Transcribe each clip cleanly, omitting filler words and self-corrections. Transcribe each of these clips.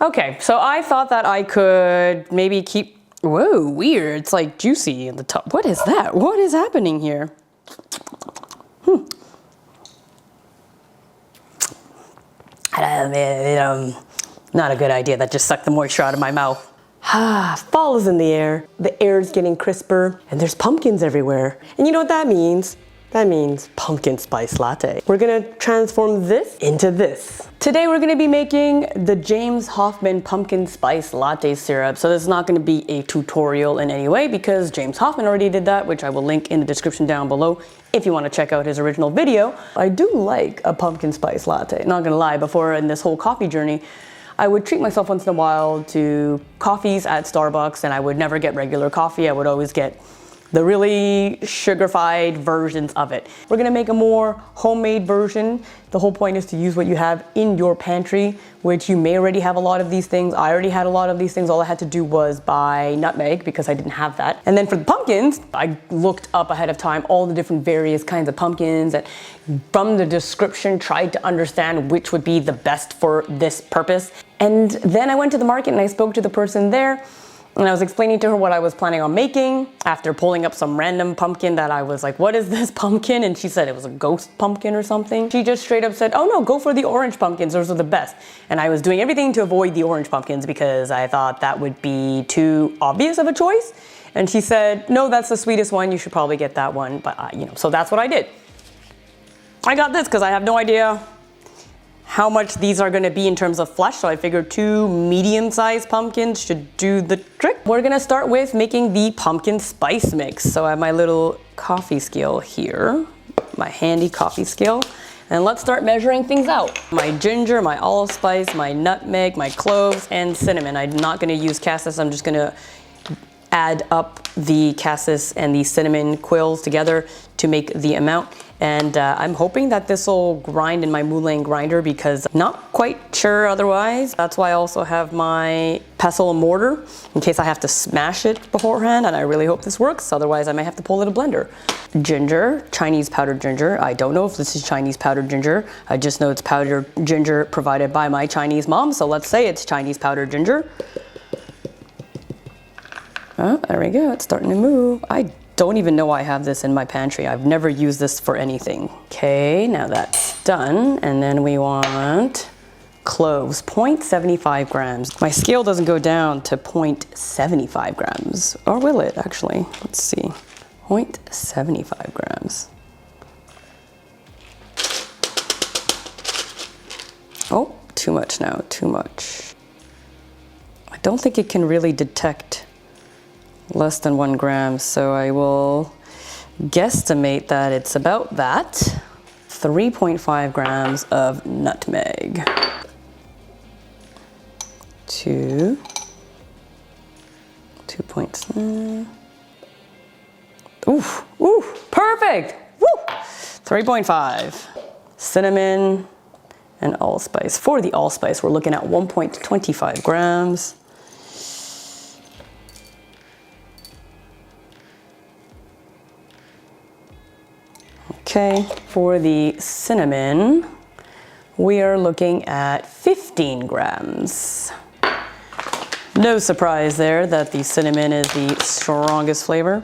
Okay, so I thought that I could maybe keep, whoa, weird. It's like juicy in the top. What is that? What is happening here? Not a good idea. That just sucked the moisture out of my mouth. Fall is in the air. The air is getting crisper and there's pumpkins everywhere. And you know what that means? That means pumpkin spice latte. We're gonna transform this into this. Today we're gonna be making the James Hoffmann pumpkin spice latte syrup. So this is not gonna be a tutorial in any way because James Hoffmann already did that, which I will link in the description down below if you wanna check out his original video. I do like a pumpkin spice latte. Not gonna lie, before in this whole coffee journey, I would treat myself once in a while to coffees at Starbucks and I would never get regular coffee. I would always get the really sugar-fied versions of it. We're gonna make a more homemade version. The whole point is to use what you have in your pantry, which you may already have a lot of these things. I already had a lot of these things. All I had to do was buy nutmeg because I didn't have that. And then for the pumpkins, I looked up ahead of time all the different various kinds of pumpkins and from the description tried to understand which would be the best for this purpose. And then I went to the market and I spoke to the person there and I was explaining to her what I was planning on making after pulling up some random pumpkin that I was like, what is this pumpkin? And she said it was a ghost pumpkin or something. She just straight up said, oh no, go for the orange pumpkins. Those are the best. And I was doing everything to avoid the orange pumpkins because I thought that would be too obvious of a choice. And she said, no, that's the sweetest one. You should probably get that one. But so that's what I did. I got this because I have no idea how much these are gonna be in terms of flesh, so I figured 2 medium-sized pumpkins should do the trick. We're gonna start with making the pumpkin spice mix. So I have my little coffee scale here, my handy coffee scale, and let's start measuring things out. My ginger, my allspice, my nutmeg, my cloves, and cinnamon. I'm not gonna use cassis, I'm just gonna add up the cassis and the cinnamon quills together to make the amount. And I'm hoping that this will grind in my moulin grinder because I'm not quite sure otherwise. That's why I also have my pestle and mortar in case I have to smash it beforehand, and I really hope this works. Otherwise I might have to pull it in a blender. Ginger, Chinese powdered ginger. I don't know if this is Chinese powdered ginger. I just know it's powdered ginger provided by my Chinese mom, so let's say it's Chinese powdered ginger. Oh, there we go, it's starting to move. I don't even know I have this in my pantry. I've never used this for anything. Okay, now that's done. And then we want cloves, 0.75 grams. My scale doesn't go down to 0.75 grams. Or will it actually? Let's see, 0.75 grams. Oh, too much now, too much. I don't think it can really detect less than 1 gram, so I will guesstimate that it's about that. 3.5 grams of nutmeg. 2.7. Ooh, perfect! Woo! 3.5. Cinnamon and allspice. For the allspice, we're looking at 1.25 grams. Okay, for the cinnamon, we are looking at 15 grams. No surprise there that the cinnamon is the strongest flavor.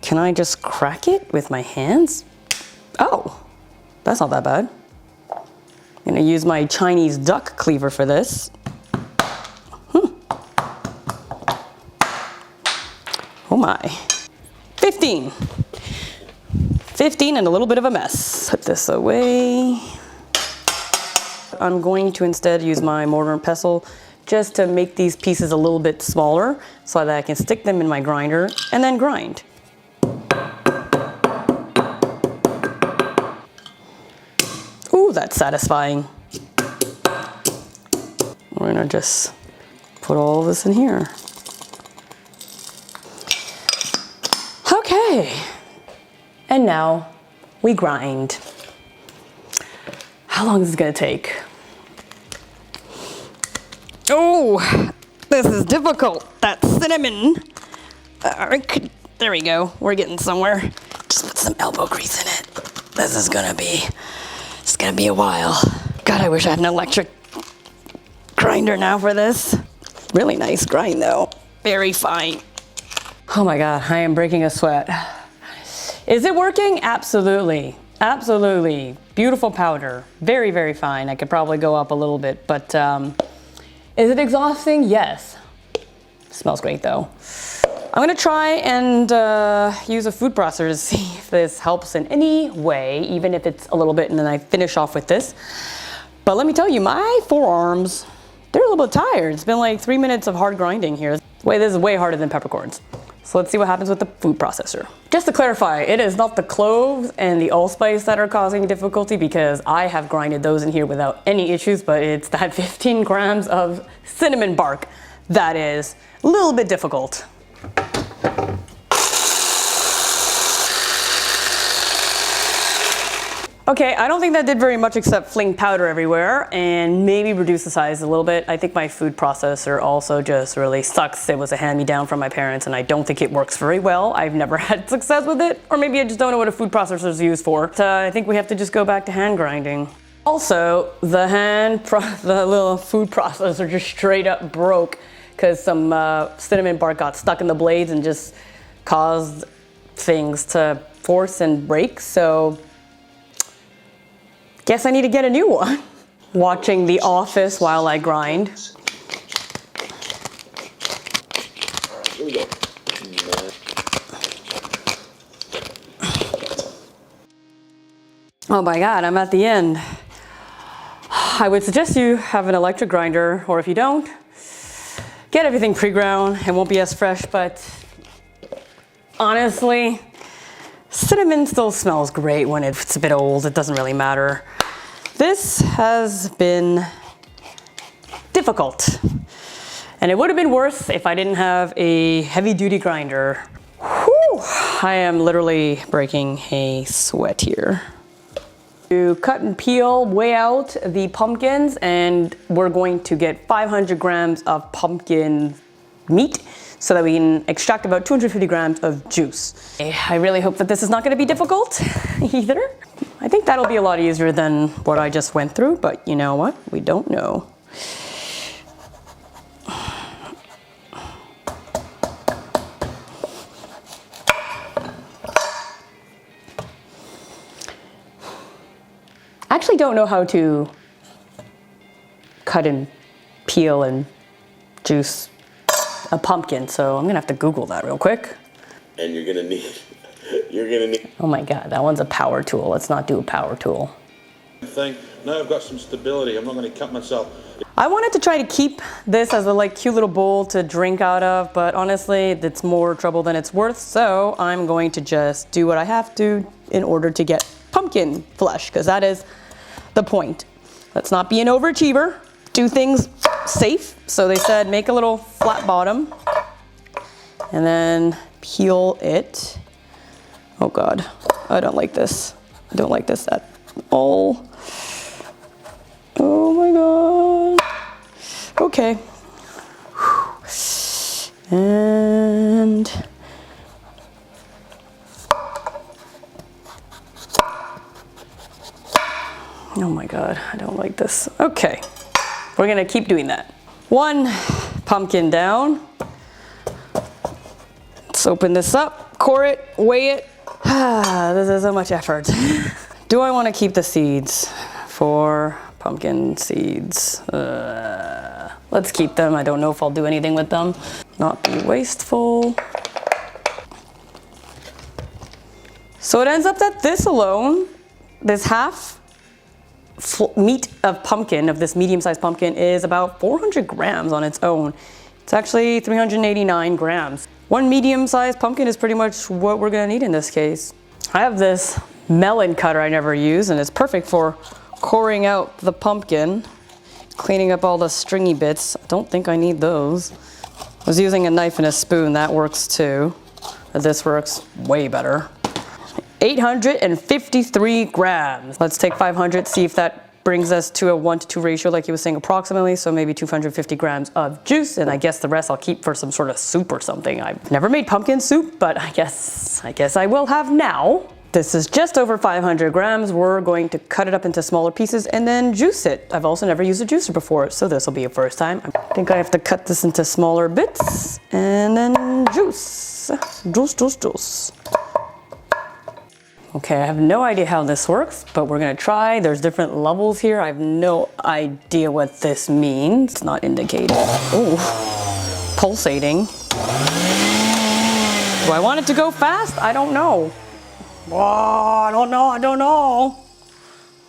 Can I just crack it with my hands? Oh, that's not that bad. I'm gonna use my Chinese duck cleaver for this. Oh my, 15. 15 and a little bit of a mess. Put this away. I'm going to instead use my mortar and pestle just to make these pieces a little bit smaller so that I can stick them in my grinder and then grind. Ooh, that's satisfying. We're gonna just put all of this in here. Okay, and now we grind. How long is this gonna take? Oh, this is difficult. That cinnamon. There we go, we're getting somewhere. Just put some elbow grease in it. This is gonna be, it's gonna be a while. God, I wish I had an electric grinder now for this. Really nice grind though, very fine. Oh my God, I am breaking a sweat. Is it working? Absolutely, absolutely. Beautiful powder, very, very fine. I could probably go up a little bit, but is it exhausting? Yes. Smells great though. I'm gonna try and use a food processor to see if this helps in any way, even if it's a little bit, and then I finish off with this. But let me tell you, my forearms, they're a little bit tired. It's been like 3 minutes of hard grinding here. Wait, this is way harder than peppercorns. So let's see what happens with the food processor. Just to clarify, it is not the cloves and the allspice that are causing difficulty, because I have grinded those in here without any issues, but it's that 15 grams of cinnamon bark that is a little bit difficult. Okay, I don't think that did very much except fling powder everywhere and maybe reduce the size a little bit. I think my food processor also just really sucks. It was a hand-me-down from my parents and I don't think it works very well. I've never had success with it, or maybe I just don't know what a food processor is used for. So I think we have to just go back to hand grinding. Also, the little food processor just straight up broke because some cinnamon bark got stuck in the blades and just caused things to force and break. So guess I need to get a new one. Watching The Office while I grind. Here we go. Oh my God, I'm at the end. I would suggest you have an electric grinder, or if you don't, get everything pre-ground. It won't be as fresh, but honestly, cinnamon still smells great when it's a bit old. It doesn't really matter. This has been difficult, and it would have been worse if I didn't have a heavy-duty grinder. Whew, I am literally breaking a sweat here. To cut and peel, weigh out the pumpkins, and we're going to get 500 grams of pumpkin meat so that we can extract about 250 grams of juice. I really hope that this is not going to be difficult either. I think that'll be a lot easier than what I just went through, but you know what? We don't know. I actually don't know how to cut and peel and juice a pumpkin, so I'm gonna have to Google that real quick. And you're gonna need. Oh my God, that one's a power tool. Let's not do a power tool. Now I've got some stability. I'm not gonna cut myself. I wanted to try to keep this as a cute little bowl to drink out of, but honestly, it's more trouble than it's worth. So I'm going to just do what I have to in order to get pumpkin flesh, because that is the point. Let's not be an overachiever. Do things safe. So they said make a little flat bottom and then peel it. Oh God, I don't like this. I don't like this at all. Oh my God. Okay. And oh my God, I don't like this. Okay, we're gonna keep doing that. One pumpkin down. Let's open this up, core it, weigh it. This is so much effort. Do I want to keep the seeds? 4 pumpkin seeds. Let's keep them. I don't know if I'll do anything with them. Not be wasteful. So it ends up that this alone, this half meat of pumpkin, of this medium-sized pumpkin, is about 400 grams on its own. It's actually 389 grams. One medium-sized pumpkin is pretty much what we're gonna need in this case. I have this melon cutter I never use, and it's perfect for coring out the pumpkin, cleaning up all the stringy bits. I don't think I need those. I was using a knife and a spoon, that works too. But this works way better. 853 grams. Let's take 500, see if that brings us to a 1-to-2 ratio like he was saying approximately, so maybe 250 grams of juice, and I guess the rest I'll keep for some sort of soup or something. I've never made pumpkin soup, but I guess I will have now. This is just over 500 grams. We're going to cut it up into smaller pieces and then juice it. I've also never used a juicer before, so this will be a first time. I think I have to cut this into smaller bits and then juice. Juice, juice, juice. Okay, I have no idea how this works, but we're gonna try. There's different levels here. I have no idea what this means. It's not indicated. Oh, pulsating. Do I want it to go fast? I don't know. Oh, I don't know.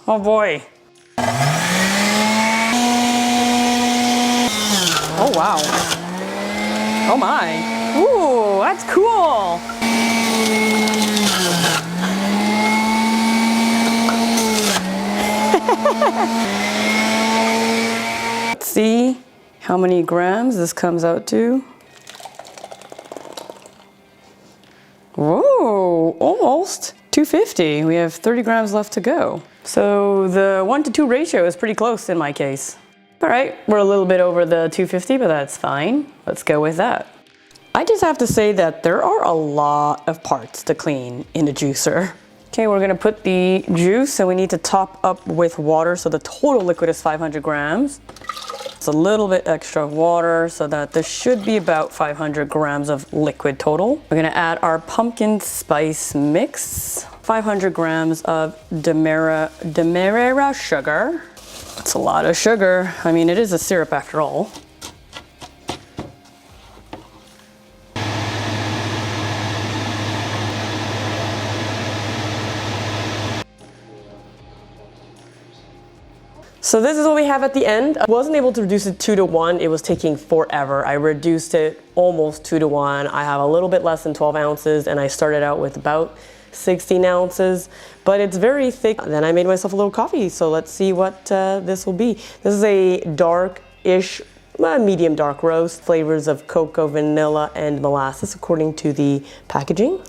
Oh boy. Oh wow. Oh my. Ooh, that's cool. Let's see how many grams this comes out to. Whoa, almost 250. We have 30 grams left to go. So the 1-to-2 ratio is pretty close in my case. All right, we're a little bit over the 250, but that's fine. Let's go with that. I just have to say that there are a lot of parts to clean in a juicer. Okay, we're gonna put the juice, and we need to top up with water, so the total liquid is 500 grams. It's a little bit extra water, so that this should be about 500 grams of liquid total. We're gonna add our pumpkin spice mix, 500 grams of demerara sugar. That's a lot of sugar. I mean, it is a syrup after all. So this is what we have at the end. I wasn't able to reduce it 2-to-1. It was taking forever. I reduced it almost 2-to-1. I have a little bit less than 12 ounces, and I started out with about 16 ounces, but it's very thick. Then I made myself a little coffee, so let's see what this will be. This is a dark-ish, medium dark roast, flavors of cocoa, vanilla, and molasses according to the packaging.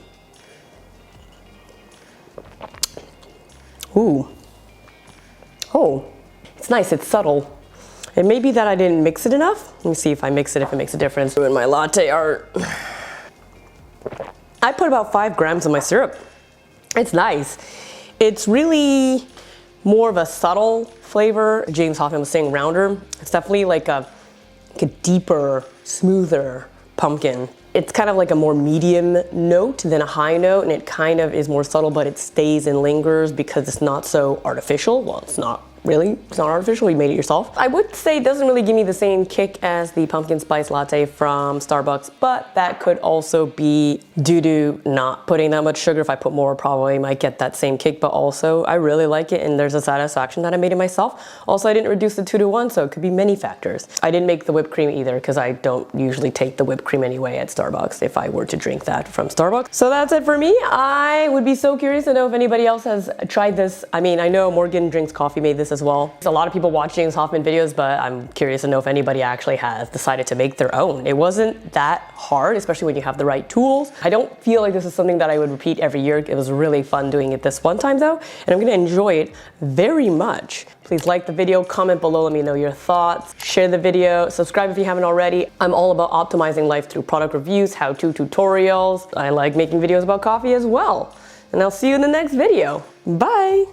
Ooh. Oh. It's nice, it's subtle. It may be that I didn't mix it enough. Let me see if I mix it, if it makes a difference. Doing my latte art. I put about 5 grams of my syrup. It's nice. It's really more of a subtle flavor. James Hoffmann was saying rounder. It's definitely like a deeper, smoother pumpkin. It's kind of like a more medium note than a high note, and it kind of is more subtle, but it stays and lingers because it's not so artificial. Well, it's not really, it's not artificial, you made it yourself. I would say it doesn't really give me the same kick as the pumpkin spice latte from Starbucks, but that could also be due to not putting that much sugar. If I put more, probably might get that same kick, but also I really like it, and there's a satisfaction that I made it myself. Also, I didn't reduce the 2-to-1, so it could be many factors. I didn't make the whipped cream either, because I don't usually take the whipped cream anyway at Starbucks if I were to drink that from Starbucks. So that's it for me. I would be so curious to know if anybody else has tried this. I mean, I know Morgan Drinks Coffee made this as well. There's a lot of people watch James Hoffmann videos, but I'm curious to know if anybody actually has decided to make their own. It wasn't that hard, especially when you have the right tools. I don't feel like this is something that I would repeat every year. It was really fun doing it this one time though, and I'm gonna enjoy it very much. Please like the video, comment below, let me know your thoughts, share the video, subscribe if you haven't already. I'm all about optimizing life through product reviews, how-to tutorials. I like making videos about coffee as well. And I'll see you in the next video. Bye.